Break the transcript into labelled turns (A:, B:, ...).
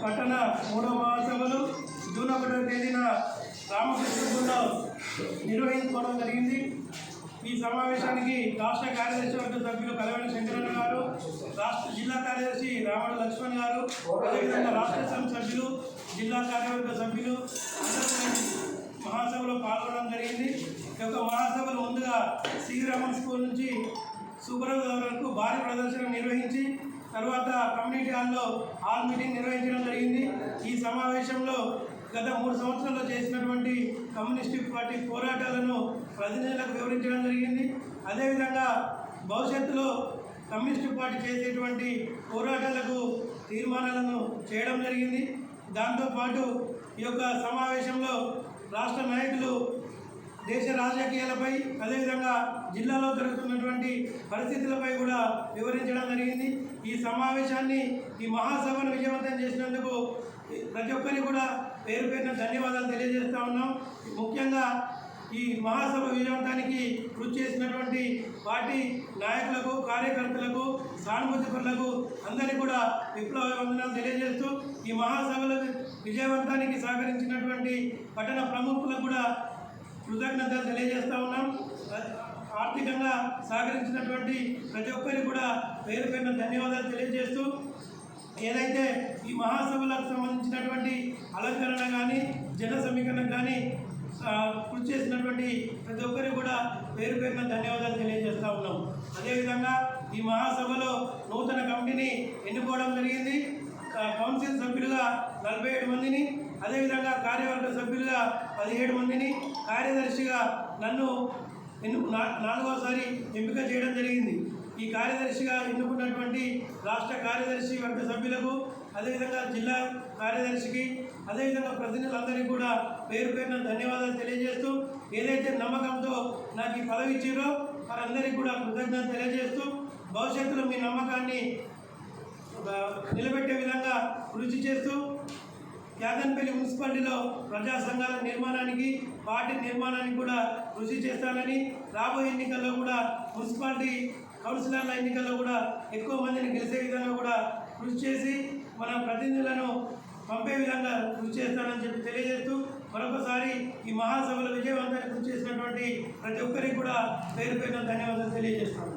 A: పట్టణ 3వ మహాసభలు జూన్ 1వ తేదీన రామకృష్ణపురంలో నిర్వహించుకోవడం జరిగింది। ఈ సమావేశానికి రాష్ట్ర కార్యదర్శి వర్గ సభ్యులు కలవని శంకరన్న గారు, రాష్ట్ర జిల్లా కార్యదర్శి రామడు లక్ష్మణ్ గారు, అదేవిధంగా రాష్ట్ర సంఘ సభ్యులు, జిల్లా కార్యవర్గ సభ్యులు మహాసభలో పాల్గొనడం జరిగింది। ఈ యొక్క మహాసభలు ముందుగా శ్రీరామన్ స్కూల్ నుంచి సూపర్వైజర్ వరకు భారీ ప్రదర్శన నిర్వహించి తర్వాత కమ్యూనిటీ హాల్ మీటింగ్ నిర్వహించడం జరిగింది। ఈ సమావేశంలో గత 3 సంవత్సరాల్లో చేసినటువంటి కమ్యూనిస్టు పార్టీ పోరాటాలను ప్రతినిధులకు వివరించడం జరిగింది। అదేవిధంగా భవిష్యత్తులో కమ్యూనిస్టు పార్టీ చేసేటువంటి పోరాటాలకు తీర్మానాలను చేయడం జరిగింది। దాంతోపాటు ఈ యొక్క సమావేశంలో రాష్ట్ర నాయకులు దేశ రాజకీయాలపై అదేవిధంగా జిల్లాలో జరుగుతున్నటువంటి పరిస్థితులపై కూడా వివరించడం జరిగింది। ఈ సమావేశాన్ని ఈ మహాసభను విజయవంతం చేసినందుకు ప్రతి ఒక్కరికి కూడా పేరు పేరున ధన్యవాదాలు తెలియజేస్తూ ఉన్నాం। ముఖ్యంగా ఈ మహాసభ విజయవంతానికి కృషి చేసినటువంటి పార్టీ నాయకులకు, కార్యకర్తలకు, సానుభూతిపరులకు అందరికీ కూడా విప్లవ వందనాలు తెలియజేస్తూ ఈ మహాసభల విజయవంతానికి సహకరించినటువంటి పట్టణ ప్రముఖులకు కూడా కృతజ్ఞతలు తెలియజేస్తూ ఉన్నాం। ఆర్థికంగా సహకరించినటువంటి ప్రతి ఒక్కరికి కూడా పేరు పేరున ధన్యవాదాలు తెలియజేస్తూ ఏదైతే ఈ మహాసభలకు సంబంధించినటువంటి అలంకరణ కానీ జన సమీకరణ కానీ కృషి చేసినటువంటి ప్రతి ఒక్కరికి కూడా పేరు పేరున ధన్యవాదాలు తెలియజేస్తూ ఉన్నాం। అదేవిధంగా ఈ మహాసభలో నూతన కమిటీని ఎన్నుకోవడం జరిగింది। కౌన్సిల్ సభ్యులుగా 47 మందిని, అదేవిధంగా కార్యవర్గ సభ్యులుగా 17 మందిని, కార్యదర్శిగా నన్ను 4వసారి ఎంపిక చేయడం జరిగింది। ఈ కార్యదర్శిగా ఎన్నుకున్నటువంటి రాష్ట్ర కార్యదర్శి వర్గ సభ్యులకు, అదేవిధంగా జిల్లా కార్యదర్శికి, అదేవిధంగా ప్రతినిధులందరికీ కూడా పేరు పేరున ధన్యవాదాలు తెలియజేస్తూ ఏదైతే నమ్మకంతో నాకు ఈ పదవి ఇచ్చారో వారందరికీ కూడా కృతజ్ఞతలు తెలియజేస్తూ భవిష్యత్తులో మీ నమ్మకాన్ని నిలబెట్టే విధంగా కృషి చేస్తూ యాదన్పల్లి మున్సిపాలిటీలో ప్రజా సంఘాల నిర్మాణానికి, పార్టీ నిర్మాణానికి కూడా కృషి చేస్తానని, రాబోయే ఎన్నికల్లో కూడా మున్సిపాలిటీ కౌన్సిలర్ల ఎన్నికల్లో కూడా ఎక్కువ మందిని గెలిచే విధంగా కూడా కృషి చేసి మన ప్రతినిధులను పంపే విధంగా కృషి చేస్తానని చెప్పి తెలియజేస్తూ మరొకసారి ఈ మహాసభలో విజయవంతాన్ని కృషి చేసినటువంటి ప్రతి ఒక్కరికి కూడా పేరు పేరున ధన్యవాదాలు తెలియజేస్తాను।